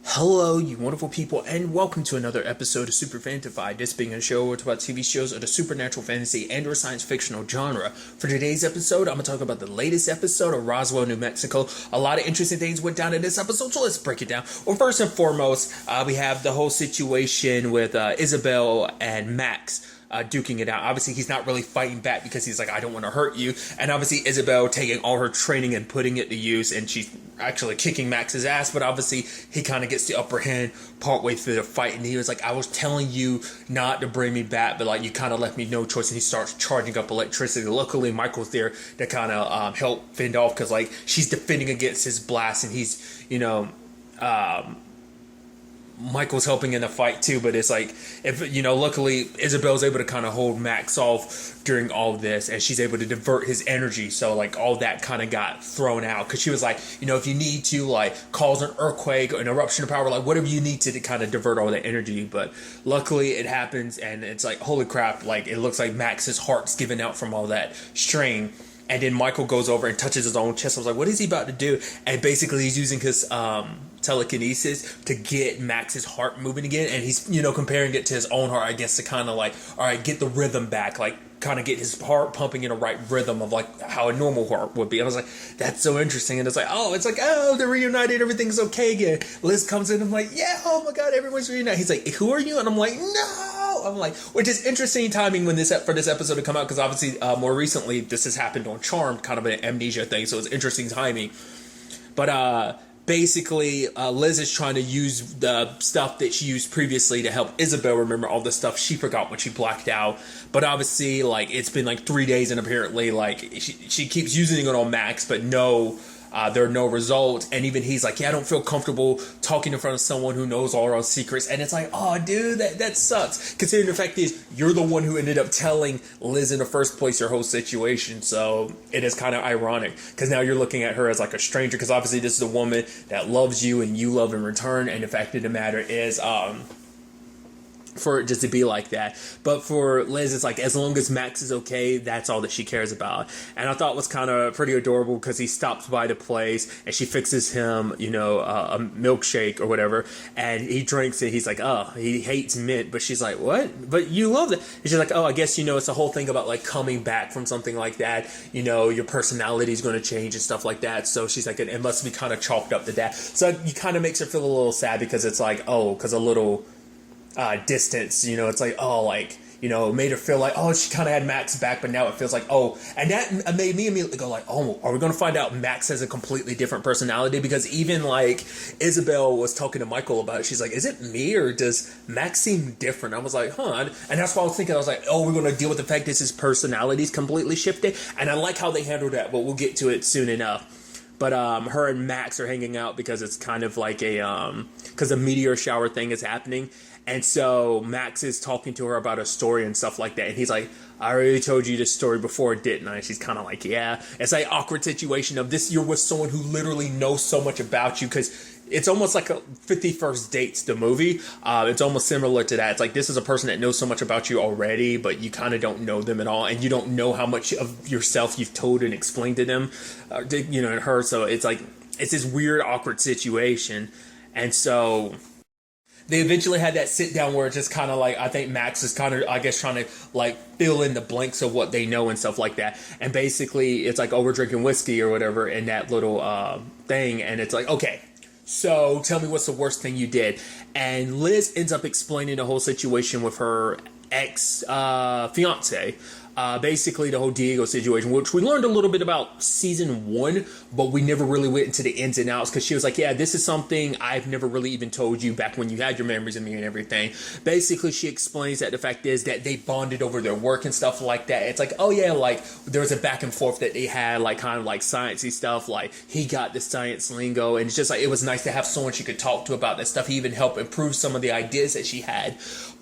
Hello, you wonderful people, and welcome to another episode of Super-Fanta-Fi. This being a show where it's about TV shows of the supernatural, fantasy, and or science fictional genre. For today's episode, I'm going to talk about the latest episode of Roswell, New Mexico. A lot of interesting things went down in this episode, so let's break it down. Well, first and foremost, we have the whole situation with Isabel and Max. Duking it out. Obviously, he's not really fighting back because he's like, I don't want to hurt you. And obviously, Isabel taking all her training and putting it to use, and she's actually kicking Max's ass. But obviously, he kind of gets the upper hand partway through the fight, and he was like, I was telling you not to bring me back, but like you kind of left me no choice. And he starts charging up electricity. Luckily, Michael's there to kind of help fend off because like she's defending against his blast, and he's Michael's helping in the fight too, but it's like, if luckily Isabel's able to kind of hold Max off during all this, and she's able to divert his energy, so like all that kind of got thrown out because she was like, if you need to like cause an earthquake or an eruption of power, like whatever you need to kind of divert all that energy. But luckily it happens, and it's like, holy crap, like it looks like Max's heart's giving out from all that strain. And then Michael goes over and touches his own chest. I was like, what is he about to do? And basically he's using his telekinesis to get Max's heart moving again. And he's, comparing it to his own heart, I guess, to kind of like, all right, get the rhythm back. Like, kind of get his heart pumping in a right rhythm of like how a normal heart would be. And I was like, that's so interesting. And it's like, they're reunited. Everything's okay again. Liz comes in. I'm like, yeah, oh my God, everyone's reunited. He's like, who are you? And I'm like, no. I'm like, which is interesting timing for this episode to come out, because obviously more recently this has happened on Charmed, kind of an amnesia thing, so it's interesting timing. But basically Liz is trying to use the stuff that she used previously to help Isabel remember all the stuff she forgot when she blacked out. But obviously like it's been like 3 days, and apparently like she keeps using it on Max, but there are no results. And even he's like, yeah, I don't feel comfortable talking in front of someone who knows all our secrets. And it's like, oh, dude, that sucks. Considering the fact is, you're the one who ended up telling Liz in the first place your whole situation. So it is kind of ironic, because now you're looking at her as like a stranger, because obviously this is a woman that loves you and you love in return. And the fact of the matter is, for it just to be like that. But for Liz, it's like, as long as Max is okay, that's all that she cares about. And I thought it was kind of pretty adorable, because he stops by the place and she fixes him, a milkshake or whatever, and he drinks it. He's like, oh, he hates mint, but she's like, what? But you love it. And she's like, oh, I guess, it's a whole thing about like coming back from something like that. Your personality is going to change and stuff like that. So she's like, it must be kind of chalked up to that. So it kind of makes her feel a little sad, because it's like, oh, because a little distance, it's like, oh, like, made her feel like, oh, she kind of had Max back, but now it feels like, oh, and that made me immediately go like, oh, are we going to find out Max has a completely different personality? Because even like Isabel was talking to Michael about it, she's like, is it me, or does Max seem different? I was like, huh. And that's what I was thinking. I was like, oh, we're going to deal with the fact that his personality's completely shifted. And I like how they handled that, but we'll get to it soon enough. But her and Max are hanging out because it's kind of like because a meteor shower thing is happening. And so Max is talking to her about a story and stuff like that. And he's like, I already told you this story before, didn't I? And she's kind of like, yeah. It's like awkward situation of this, you're with someone who literally knows so much about you, because it's almost like a 51st Dates, the movie. It's almost similar to that. It's like, this is a person that knows so much about you already, but you kind of don't know them at all. And you don't know how much of yourself you've told and explained to them, and her. So it's like, it's this weird, awkward situation. And so they eventually had that sit down where it's just kind of like, I think Max is kind of, I guess, trying to like fill in the blanks of what they know and stuff like that. And basically it's like, oh, we're drinking whiskey or whatever in that little thing. And it's like, okay, so tell me, what's the worst thing you did? And Liz ends up explaining the whole situation with her ex fiance. Basically the whole Diego situation, which we learned a little bit about season 1, but we never really went into the ins and outs, because she was like, yeah, this is something I've never really even told you back when you had your memories of me and everything. Basically she explains that the fact is that they bonded over their work and stuff like that. It's like, oh yeah, like there was a back and forth that they had, like kind of like sciencey stuff, like he got the science lingo, and it's just like, it was nice to have someone she could talk to about that stuff. He even helped improve some of the ideas that she had.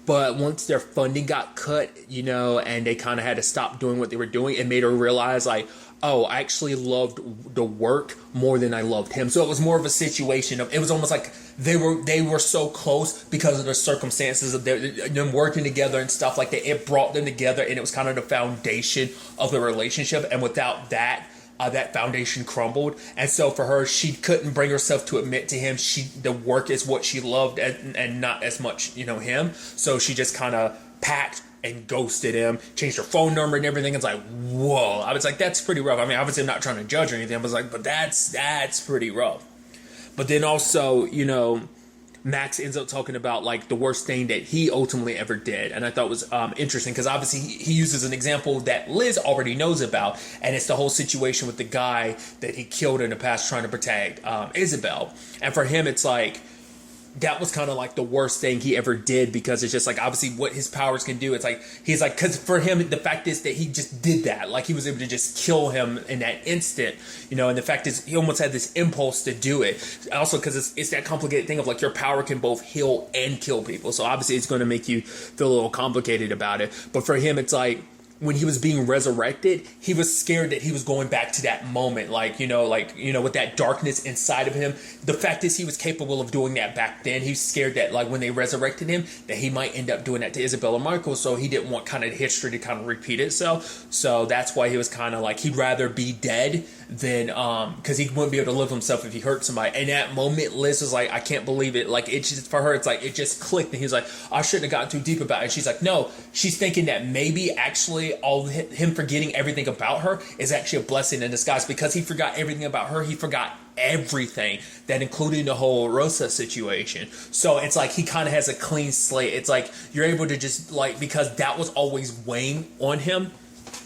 But once their funding got cut, and they kind of had to stop doing what they were doing, it made her realize like, oh, I actually loved the work more than I loved him. So it was more of a situation of, it was almost like they were so close because of the circumstances of them working together and stuff like that. It brought them together, and it was kind of the foundation of the relationship. And without that, that foundation crumbled. And so for her, she couldn't bring herself to admit to him the work is what she loved and not as much, him. So she just kind of packed and ghosted him, changed her phone number and everything. It's like, whoa. I was like, that's pretty rough. I mean, obviously I'm not trying to judge or anything. I was like, but that's pretty rough. But then also, Max ends up talking about like the worst thing that he ultimately ever did. And I thought was interesting because obviously he uses an example that Liz already knows about. And it's the whole situation with the guy that he killed in the past trying to protect Isabel. And for him, it's like, that was kind of like the worst thing he ever did because it's just like obviously what his powers can do. It's like he's like, because for him the fact is that he just did that, like he was able to just kill him in that instant, and the fact is he almost had this impulse to do it. Also because it's that complicated thing of like your power can both heal and kill people, so obviously it's going to make you feel a little complicated about it. But for him, it's like when he was being resurrected, he was scared that he was going back to that moment, with that darkness inside of him. The fact is he was capable of doing that back then. He's scared that like when they resurrected him, that he might end up doing that to Isabel and Michael. So he didn't want kind of history to kind of repeat itself. So that's why he was kind of like, he'd rather be dead than, because he wouldn't be able to live himself if he hurt somebody. And that moment, Liz was like, I can't believe it. Like it's just, for her, it's like, it just clicked. And he was like, I shouldn't have gotten too deep about it. And she's like, no, she's thinking that maybe actually all him forgetting everything about her is actually a blessing in disguise, because he forgot everything about her. He forgot everything, that including the whole Rosa situation. So it's like he kind of has a clean slate. It's like you're able to just like, because that was always weighing on him,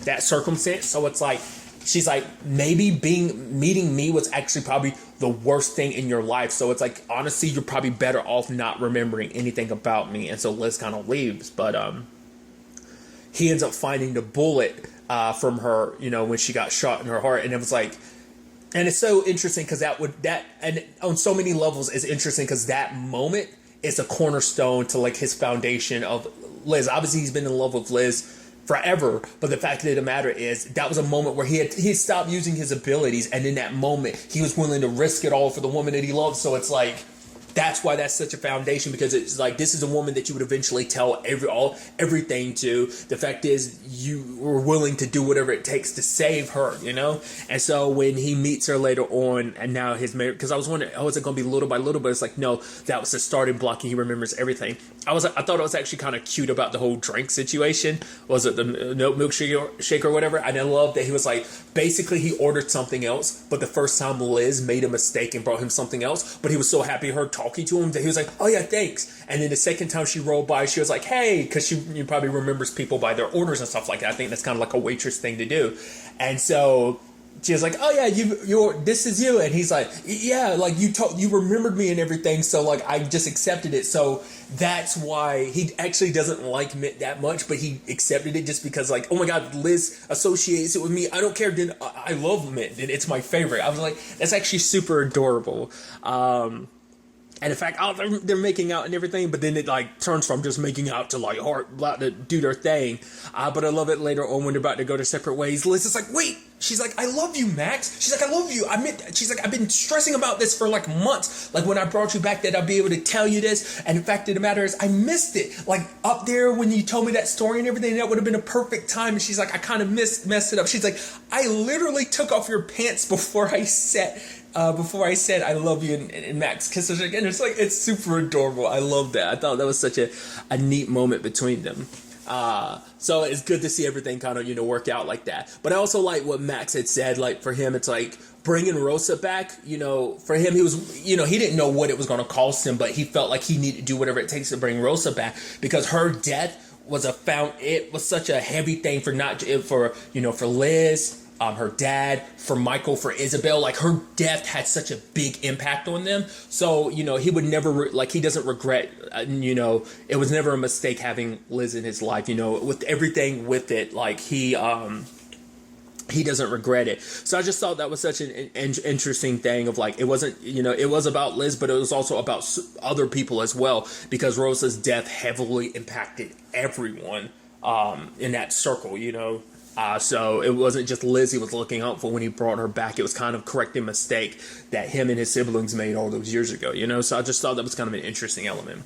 that circumstance. So it's like she's like, maybe meeting me was actually probably the worst thing in your life. So it's like, honestly, you're probably better off not remembering anything about me. And so Liz kind of leaves, but he ends up finding the bullet from her, when she got shot in her heart. And it was like, and it's so interesting because and on so many levels is interesting because that moment is a cornerstone to like his foundation of Liz. Obviously he's been in love with Liz forever, but the fact of the matter is that was a moment where he had stopped using his abilities, and in that moment he was willing to risk it all for the woman that he loved. So it's like, that's why that's such a foundation, because it's like, this is a woman that you would eventually tell everything to. The fact is, you were willing to do whatever it takes to save her, And so when he meets her later on, and now his marriage, because I was wondering, is it going to be little by little? But it's like, no, that was the starting block, and he remembers everything. I thought it was actually kind of cute about the whole drink situation. Was it the milkshake or whatever? And I love that he was like, basically he ordered something else, but the first time Liz made a mistake and brought him something else, but he was so happy her talking to him that he was like, oh yeah, thanks. And then the second time she rolled by, she was like, hey, because she probably remembers people by their orders and stuff like that. I think that's kind of like a waitress thing to do. And so she was like, oh yeah, this is you. And he's like, yeah, like you remembered me and everything. So like, I just accepted it. So that's why he actually doesn't like Mint that much, but he accepted it just because like, oh my God, Liz associates it with me. I don't care. Then I love Mint. It's my favorite. I was like, that's actually super adorable. And in fact, they're making out and everything, but then it like turns from just making out to like about to do their thing. But I love it later on when they're about to go their separate ways. Liz is like, wait. She's like, I love you, Max. She's like, I love you. She's like, I've been stressing about this for like months. Like when I brought you back that I'll be able to tell you this. And the fact of the matter is I missed it. Like up there when you told me that story and everything, that would have been a perfect time. And she's like, I kind of messed it up. She's like, I literally took off your pants before I said I love you, and Max kisses her again. It's like, it's super adorable. I love that. I thought that was such a neat moment between them. So it's good to see everything kind of, work out like that. But I also like what Max had said, like for him, it's like bringing Rosa back, for him, he was, he didn't know what it was going to cost him, but he felt like he needed to do whatever it takes to bring Rosa back, because her death was it was such a heavy thing for Liz, her dad, for Michael, for Isabel. Like her death had such a big impact on them. So, he would never, he doesn't regret, it was never a mistake having Liz in his life, with everything with it, like he doesn't regret it. So I just thought that was such an interesting thing of like, it wasn't, it was about Liz, but it was also about other people as well, because Rosa's death heavily impacted everyone in that circle, So it wasn't just Liz he was looking out for when he brought her back. It was kind of correcting a mistake that him and his siblings made all those years ago, So I just thought that was kind of an interesting element.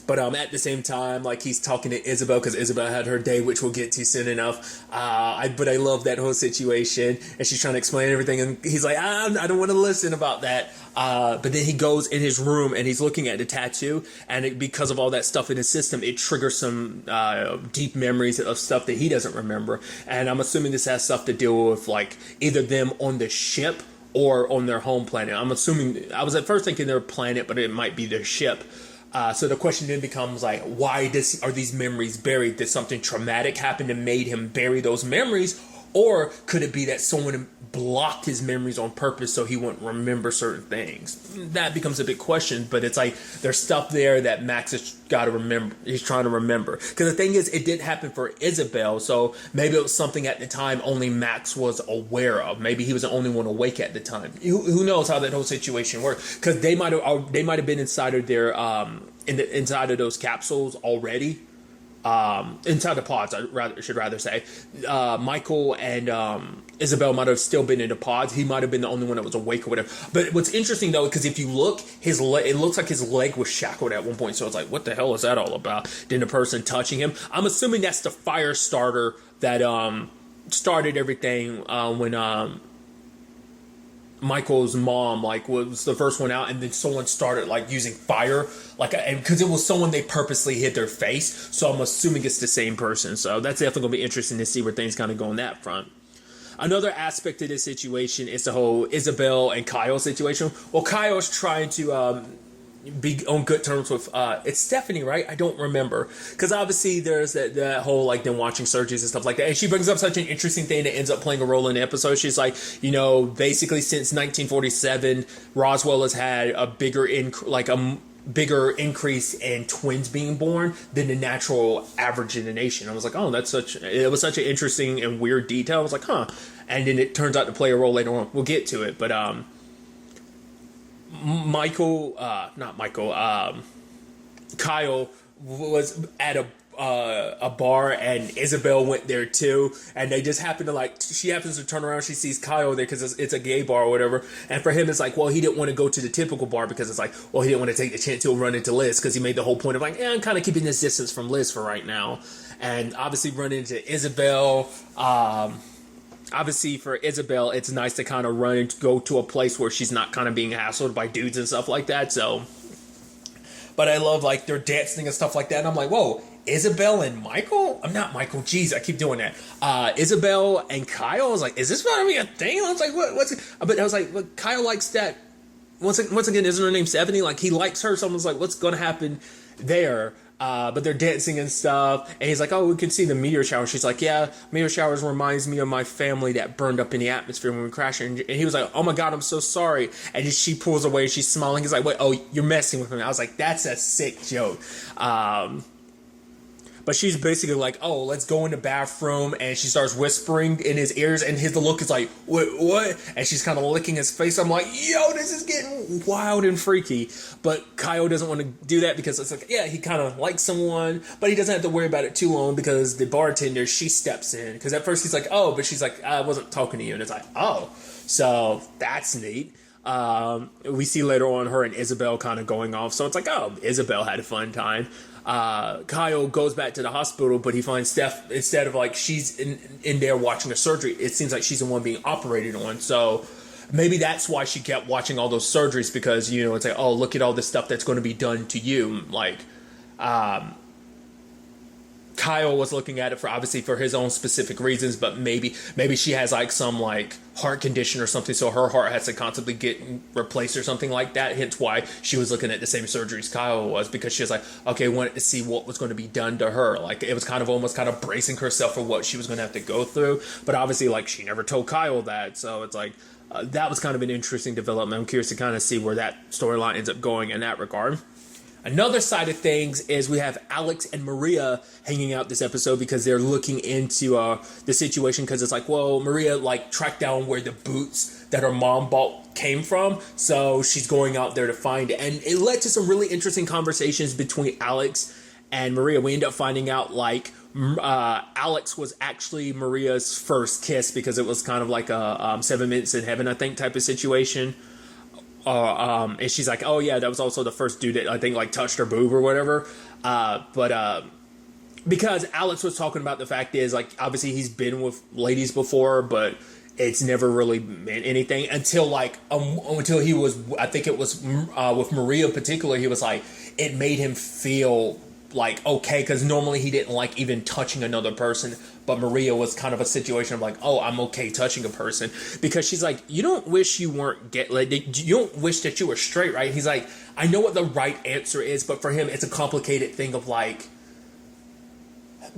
But at the same time, like, he's talking to Isabel because Isabel had her day, which we'll get to soon enough. But I love that whole situation, and she's trying to explain everything, and he's like, I don't want to listen about that. But then he goes in his room and he's looking at the tattoo, and because of all that stuff in his system, it triggers some deep memories of stuff that he doesn't remember. And I'm assuming this has stuff to do with, like, either them on the ship or on their home planet. I'm assuming, I was at first thinking their planet, but it might be their ship. So the question then becomes, like, why are these memories buried? Did something traumatic happen that made him bury those memories? Or could it be that someone blocked his memories on purpose so he wouldn't remember certain things? That becomes a big question, but it's like there's stuff there that Max has got to remember. He's trying to remember. Because the thing is, it did happen for Isabel, so maybe it was something at the time only Max was aware of. Maybe he was the only one awake at the time. Who knows how that whole situation worked? Because they might have been inside of their inside of those capsules already. Inside the pods, I should rather say. Michael and Isabel might have still been in the pods. He might have been the only one that was awake or whatever. But what's interesting, though, because if you look, it looks like his leg was shackled at one point. So it's like, what the hell is that all about? Then the person touching him. I'm assuming that's the fire starter that started everything when Michael's mom, like, was the first one out, and then someone started, like, using fire, like, because it was someone they purposely hid their face, so I'm assuming it's the same person. So that's definitely going to be interesting to see where things kind of go on that front. Another aspect of this situation is the whole Isabel and Kyle situation. Well, Kyle's trying to be on good terms with it's Stephanie, right? I don't remember, because obviously there's that whole, like, them watching surgeries and stuff like that, and she brings up such an interesting thing that ends up playing a role in the episode. She's like, basically since 1947 Roswell has had a bigger increase in twins being born than the natural average in the nation. I was like, oh, it was such an interesting and weird detail. I was like, huh. And then it turns out to play a role later on. We'll get to it, but Kyle was at a bar, and Isabel went there too, and they just happen to, she happens to turn around, she sees Kyle there because it's a gay bar or whatever, and for him it's like, well, he didn't want to go to the typical bar because it's like, well, he didn't want to take the chance he'll run into Liz, because he made the whole point of, like, I'm kind of keeping this distance from Liz for right now. And obviously run into Isabel. Obviously for Isabel, it's nice to kind of run and go to a place where she's not kind of being hassled by dudes and stuff like that. So, but I love, like, their dancing and stuff like that. And I'm like, whoa, Isabel and Michael? I'm not Michael. Jeez, I keep doing that. Isabel and Kyle. I was like, is this going to be a thing? I was like, what's it? But I was like, look, Kyle likes that. Once again, isn't her name Stephanie? Like, he likes her. So I was like, what's going to happen there? But they're dancing and stuff, and he's like, oh, we can see the meteor shower. She's like, yeah, meteor showers reminds me of my family that burned up in the atmosphere when we crashed. And he was like, oh my god, I'm so sorry. And she pulls away, she's smiling. He's like, wait, oh, you're messing with me. I was like, that's a sick joke. But she's basically like, oh, let's go in the bathroom, and she starts whispering in his ears, and the look is like, what? And she's kind of licking his face. I'm like, yo, this is getting wild and freaky. But Kyle doesn't want to do that because it's like, yeah, he kind of likes someone, but he doesn't have to worry about it too long because the bartender, she steps in. Because at first he's like, oh, but she's like, I wasn't talking to you. And it's like, oh, so that's neat. We see later on her and Isabel kind of going off. So it's like, oh, Isabel had a fun time. Kyle goes back to the hospital, but he finds Steph, instead of, like, she's in there watching a surgery, it seems like she's the one being operated on. So maybe that's why she kept watching all those surgeries, because, it's like, oh, look at all this stuff that's going to be done to you. Like, Kyle was looking at it for his own specific reasons, but maybe she has, like, some, like, heart condition or something, so her heart has to constantly get replaced or something like that. Hence why she was looking at the same surgeries Kyle was, because she was like, okay, wanted to see what was going to be done to her. Like, it was kind of almost kind of bracing herself for what she was going to have to go through. But obviously, like, she never told Kyle that, so it's like, that was kind of an interesting development. I'm curious to kind of see where that storyline ends up going in that regard. Another side of things is we have Alex and Maria hanging out this episode because they're looking into the situation, because it's like, well, Maria, like, tracked down where the boots that her mom bought came from, so she's going out there to find it. And it led to some really interesting conversations between Alex and Maria. We end up finding out, like, Alex was actually Maria's first kiss, because it was kind of like a 7 Minutes in Heaven, I think, type of situation. and she's like, oh yeah, that was also the first dude that I think like touched her boob or whatever. But because Alex was talking about the fact is like obviously he's been with ladies before, but it's never really meant anything until until he was, I think it was with Maria in particular, he was like, it made him feel like okay, because normally he didn't like even touching another person, but Maria was kind of a situation of like, oh, I'm okay touching a person, because she's like, you don't wish you weren't you don't wish that you were straight, right? He's like, I know what the right answer is, but for him it's a complicated thing of like,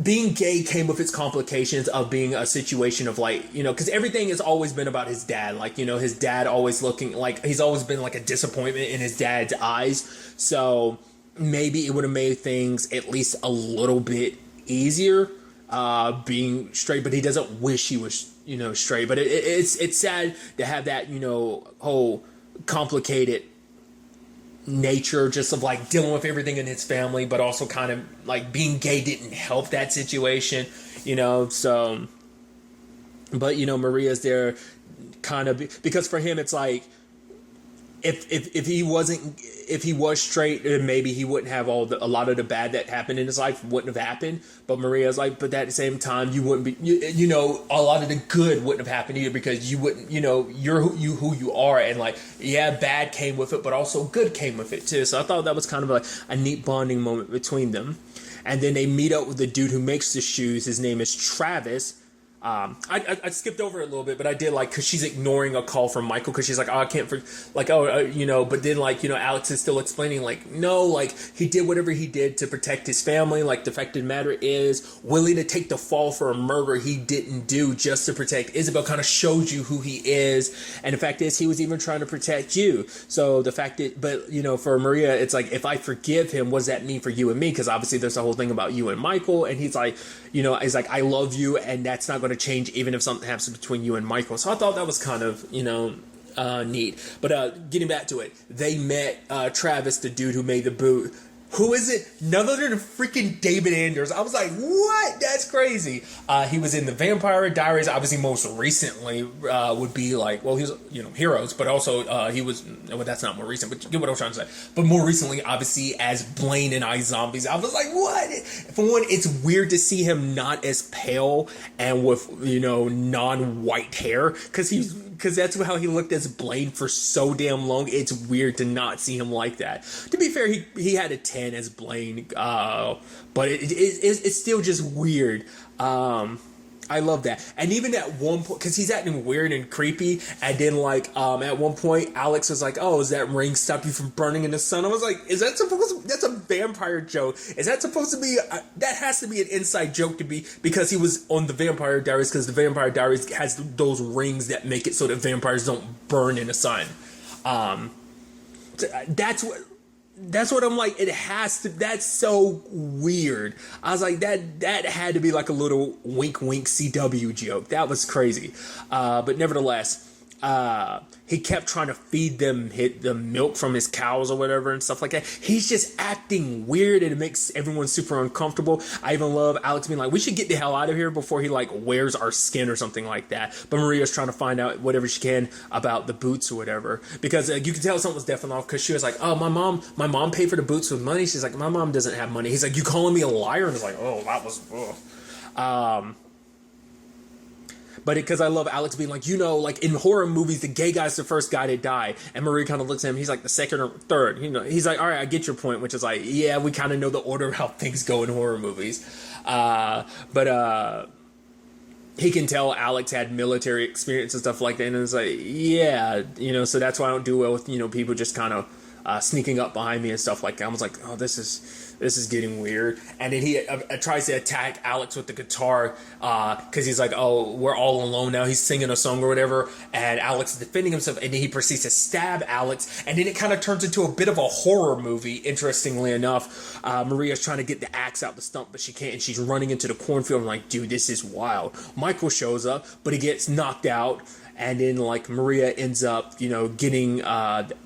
being gay came with its complications of being a situation of like, you know, because everything has always been about his dad. Like, you know, his dad always looking like he's always been like a disappointment in his dad's eyes. So maybe it would have made things at least a little bit easier being straight, but he doesn't wish he was, you know, straight. But it's sad to have that, you know, whole complicated nature just of like dealing with everything in his family, but also kind of like being gay didn't help that situation, you know. So but you know, Maria's there kind of because for him it's like if he was straight, then maybe he wouldn't have a lot of the bad that happened in his life wouldn't have happened. But Maria's like, but at the same time, you wouldn't be, you know, a lot of the good wouldn't have happened either, because you wouldn't, you know, you're who you are, and like, yeah, bad came with it, but also good came with it too. So I thought that was kind of a neat bonding moment between them. And then they meet up with the dude who makes the shoes. His name is Travis. I skipped over it a little bit, but I did like, because she's ignoring a call from Michael because she's like, oh, I can't you know, but then like, you know, Alex is still explaining like, no, like he did whatever he did to protect his family. Like the fact of the matter is, willing to take the fall for a murder he didn't do just to protect Isabel kind of shows you who he is. And the fact is, he was even trying to protect you. So the fact that, but you know, for Maria, it's like, if I forgive him, what does that mean for you and me? Because obviously there's a whole thing about you and Michael, and he's like, you know, he's like, I love you, and that's not going to change even if something happens between you and Michael. So I thought that was kind of, you know, neat. But getting back to it, they met Travis, the dude who made the boot. Who is it? None other than freaking David Anders. I was like, what? That's crazy. He was in the Vampire Diaries. Obviously, most recently would be like, well, he was, you know, Heroes, but also he was, well, that's not more recent, but you get what I was trying to say. But more recently, obviously, as Blaine in iZombies. I was like, what? For one, it's weird to see him not as pale and with, you know, non-white hair, because that's how he looked as Blaine for so damn long. It's weird to not see him like that. To be fair, he had a 10 as Blaine, but it's still just weird. I love that. And even at one point, because he's acting weird and creepy, and then like at one point Alex was like, oh, does that ring stop you from burning in the sun? I was like, is that supposed to, that's a vampire joke, is that supposed to be that has to be an inside joke to be, because he was on the Vampire Diaries, because the Vampire Diaries has those rings that make it so that vampires don't burn in the sun. That's what I'm like, it has to, that's so weird. I was like, that had to be like a little wink wink CW joke. That was crazy. But nevertheless, he kept trying to feed them the milk from his cows or whatever and stuff like that. He's just acting weird, and it makes everyone super uncomfortable. I even love Alex being like, we should get the hell out of here before he like wears our skin or something like that. But Maria's trying to find out whatever she can about the boots or whatever, because you can tell something was definitely off, because she was like, oh, my mom paid for the boots with money. She's like, my mom doesn't have money. He's like, you calling me a liar? And it's like, oh, that was but because I love Alex being like, you know, like in horror movies, the gay guy's the first guy to die. And Marie kind of looks at him. He's like the second or third. You know, he's like, all right, I get your point, which is like, yeah, we kind of know the order of how things go in horror movies. But he can tell Alex had military experience and stuff like that. And it's like, yeah, you know, so that's why I don't do well with, you know, people just kind of sneaking up behind me and stuff like that. I was like, oh, this is getting weird. And then he tries to attack Alex with the guitar, because he's like, oh, we're all alone now. He's singing a song or whatever, and Alex is defending himself, and then he proceeds to stab Alex, and then it kind of turns into a bit of a horror movie, interestingly enough. Maria's trying to get the axe out the stump, but she can't, and she's running into the cornfield. I'm like, dude, this is wild. Michael shows up, but he gets knocked out, and then like Maria ends up, you know, getting,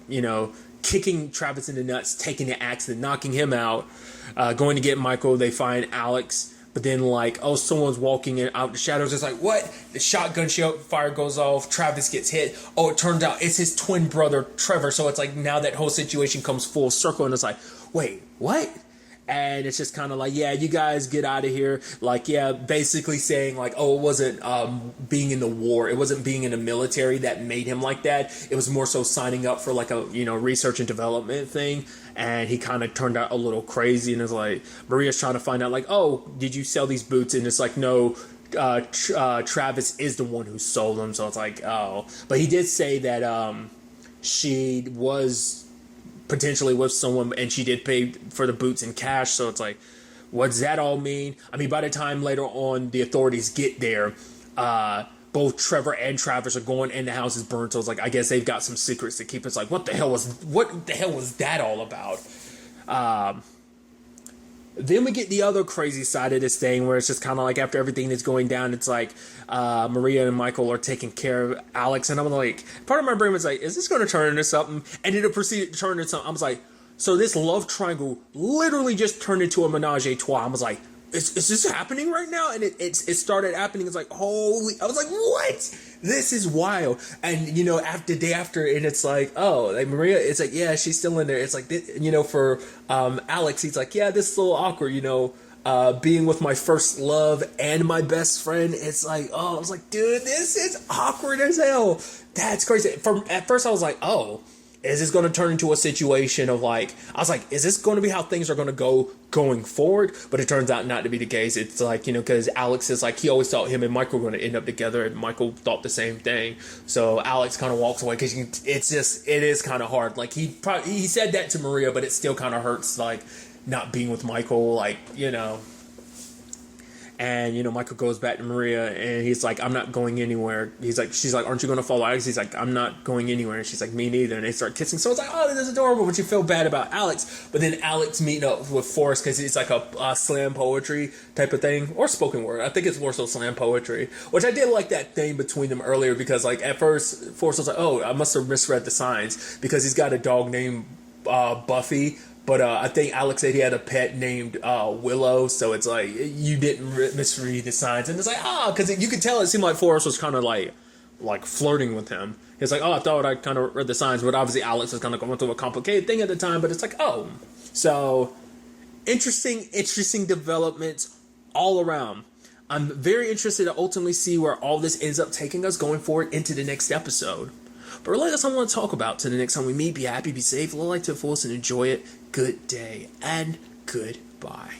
you know, kicking Travis in the nuts, taking the axe and knocking him out, going to get Michael. They find Alex But then, like, oh, someone's walking in out the shadows. It's like, what? The shotgun fire goes off. Travis gets hit. Oh, it turns out it's his twin brother, Trevor. So it's like now that whole situation comes full circle. And it's like, wait, what? And it's just kind of like, yeah, you guys get out of here. Like, yeah, basically saying like, oh, it wasn't being in the war. It wasn't being in the military that made him like that. It was more so signing up for like a, research and development thing. And he kind of turned out a little crazy. And it's like, Maria's trying to find out like, oh, did you sell these boots? And it's like, no, Travis is the one who sold them. So it's like, oh. But he did say that she was potentially with someone and she did pay for the boots in cash. So it's like, what does that all mean? I mean, by the time later on the authorities get there, both Trevor and Travis are going and the house is burned. So it's like, I guess they've got some secrets to keep. It's like, what the hell was that all about? Then we get the other crazy side of this thing where it's just kind of like after everything that's going down, it's like Maria and Michael are taking care of Alex. And I'm like, part of my brain was like, is this going to turn into something? And then it proceeded to turn into something. I was like, so this love triangle literally just turned into a menage a trois. I was like, is this happening right now? And it started happening. It's like, holy, I was like, what? This is wild. And, after day after, and it's like, oh, like Maria, it's like, yeah, she's still in there. It's like, for Alex, he's like, yeah, this is a little awkward, being with my first love and my best friend. It's like, oh, I was like, dude, this is awkward as hell. That's crazy. At first I was like, oh, is this going to turn into a situation of like, I was like, is this going to be how things are going to go going forward? But it turns out not to be the case. It's like, because Alex is like, he always thought him and Michael were going to end up together, and Michael thought the same thing. So Alex kind of walks away because it is kind of hard. Like he said that to Maria, but it still kind of hurts, like not being with Michael, like, And, Michael goes back to Maria and he's like, I'm not going anywhere. She's like, aren't you going to follow Alex? He's like, I'm not going anywhere. And she's like, me neither. And they start kissing. So it's like, oh, this is adorable. But you feel bad about Alex. But then Alex meeting up with Forrest because it's like a slam poetry type of thing, or spoken word. I think it's more so slam poetry, which I did like that thing between them earlier because like at first Forrest was like, oh, I must have misread the signs because he's got a dog named Buffy. But I think Alex said he had a pet named Willow, so it's like you didn't misread the signs, and it's like because you could tell it seemed like Forrest was kind of like flirting with him. He's like, oh, I thought I kind of read the signs, but obviously Alex was kind of going through a complicated thing at the time. But it's like, oh, so interesting developments all around. I'm very interested to ultimately see where all this ends up taking us going forward into the next episode. But really, that's what I want to talk about. To the next time we meet, be happy, be safe, live life to the fullest, and enjoy it. Good day and goodbye.